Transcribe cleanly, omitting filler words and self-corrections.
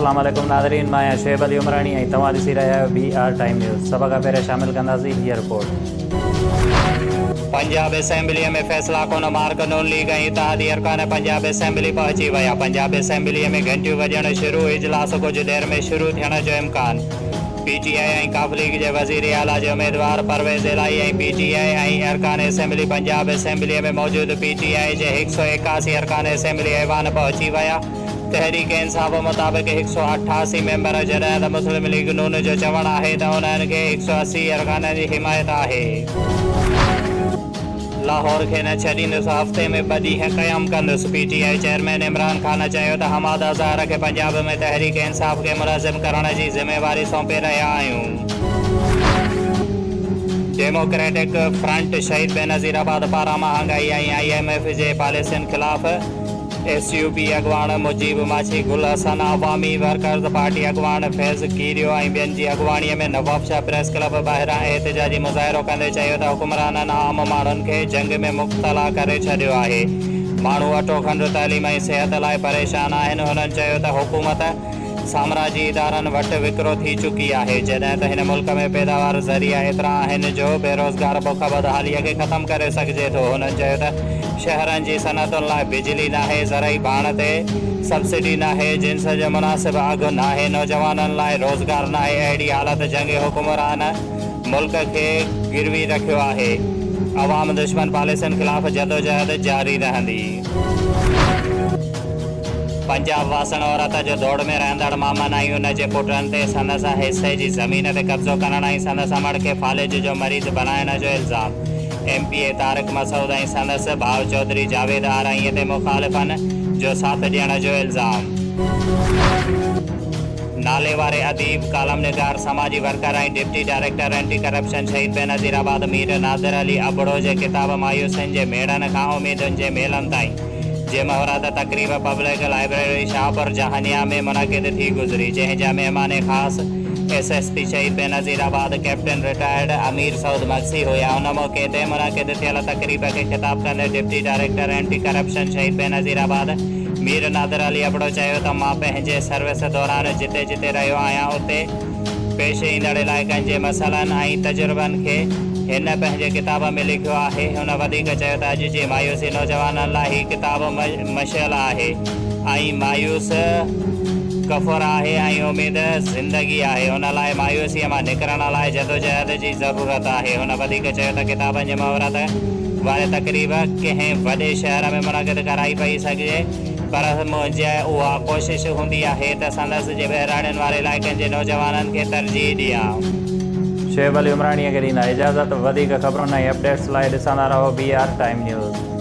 अस्सलाम वालेकुम नाज़रीन, मैं शुएब अली उमरानी ऐं तव्हां ॾिसी रहिया आहियो BR टाइम न्यूज़। सभ खां पहिरियों शामिल कंदासीं हीअ रिपोर्ट। पंजाब असेंबली में फैसला कोन मार्क नून लीग ऐं इत्तेहादी अरकान पंजाब असेंबली पहुची विया। पंजाब असेंबली में घंटियूं वॼण शुरू, इजलास कुछ देर में शुरू थियण जो इम्कान। PTI ऐं काफ लीग जे वज़ीर आला जे उम्मीदवार परवेज़ इलाही ऐं PTI ऐं अरकान असेंबली पंजाब असेंबली में मौजूद PTI जे 181 अरकान असेंबली ऐवान पहुची विया। तहरीक इंसाफ़ मुताबिक़ 188 मेंबर, जॾहिं त मुस्लिम लीग नून जो चवणु आहे त उन्हनि खे 180 अरकाननि जी हिमायत आहे। लाहौर खे न छॾींदुसि, हफ़्ते में 2 ॾींहं क़याम कंदुसि। PTI चेयरमैन इमरान ख़ान चयो त हमाद अज़हर खे पंजाब में तहरीक इंसाफ़ खे मुलज़िम करण जी ज़िम्मेवारी सौंपे रहिया आहियूं। डेमोक्रेटिक फ्रंट शहीद बेनज़ीर आबाद पारां महांगाई ऐं IMF जे पॉलिसियुनि ख़िलाफ़ SUP अॻवान मुजीब माछी, गुल हसन अवामी वर्कर्स पार्टी अॻवान फैज़ कीरियो ऐं ॿियनि जी अॻवाणीअ में नवाब शाह प्रेस क्लब ॿाहिरां एहतिजाजी मुज़ाहिरो कंदे चयो त हुकुमराननि आम माण्हुनि खे जंग में मुब्तला करे छॾियो आहे। माण्हू अटो खंडु तइलीम ऐं सिहत लाइ परेशान आहिनि। हुननि चयो त हुकूमत साम्राजी इदारनि वटि विकिरो थी चुकी आहे, जॾहिं त हिन मुल्क में पैदावार ज़रिया एतिरा आहिनि जो बेरोज़गार बुख बदहालीअ खे ख़तमु करे सघिजे थो। हुननि चयो त शहरनि जी सनअतुनि लाइ बिजली नाहे, ज़रई बाण ते सब्सिडी नाहे, जिन्स जो मुनासिब अघु नाहे, नौजवाननि लाइ रोज़गार नाहे। अहिड़ी हालत जंग हुकुमरान मुल्क खे गिरवी रखियो आहे। अवाम दुश्मन पॉलिसियुनि ख़िलाफ़ जदोजहद जारी रहंदी। पंजाब वासण औरत जो दौड़ में रहंदड़ मामन ऐं उन जे पुटनि ते संदसि हिसे जी ज़मीन ते कब्ज़ो करण ऐं संदसि अमड़ खे फालिज जो मरीज़ बणाइण जो इल्ज़ाम। MPA तारिक मसूद ऐं संदसि भाउ चौधरी जावेद आरईअ ते मुखालिफ़नि जो साथ ॾियण जो इल्ज़ाम। नाले वारे अदीब, कालमनिगार, समाजी वर्कर ऐं डिप्टी डायरेक्टर एंटी करप्शन शहीद बेनज़ीर आबाद मीर नादिर अली अबड़ो जे किताब मायूसनि जे मेड़नि खां उम्मीदुनि जे मेलनि ताईं जे महूरत तक़रीब पब्लिक लाइब्रेरी शाहपुर जहानिया में मुनक़िद थी गुज़री, जंहिंजा महिमान ख़ासि SSP शहीद बेनज़ीर आबाद कैप्टन रिटायर्ड अमीर सऊद मक्सी हुआ। उन मौक़े ते मुनक़िद थियल तक़रीब खे ख़िताब कंदे डिप्टी डायरेक्टर एंटी करप्शन शहीद बेनज़ीर आबाद मीर नादिर अली अबड़ो चयो त मां पंहिंजे सर्विस दौरान जिते जिते रहियो आहियां उते पेश ईंदड़ इलाइक़नि जे मसइलनि ऐं तजुर्बनि खे हिन पंहिंजे किताब में लिखियो आहे। हुन वधीक चयो त अॼु जी मायूसी नौजवाननि लाइ हीअ किताब मशियल आहे ऐं मायूस कफ़र आहे ऐं उमेद ज़िंदगी आहे। हुन लाइ मायूसीअ मां निकिरण लाइ जदोजहद जी ज़रूरत आहे। हुन वधीक चयो त किताबनि जी महूरत वारे तक़रीब कंहिं वॾे शहर में मुनक़िद कराई पई सघे, पर मुंहिंजी उहा कोशिशि हूंदी आहे त संदसि जे बहिराणियुनि वारे इलाइक़नि जे नौजवाननि खे तरजीह ॾियां। शुएब अली उमरानीअ खे ॾींदा इजाज़त। वधीक ख़बरुनि ऐं अपडेट्स लाइ ॾिसंदा रहो BR टाइम न्यूज़।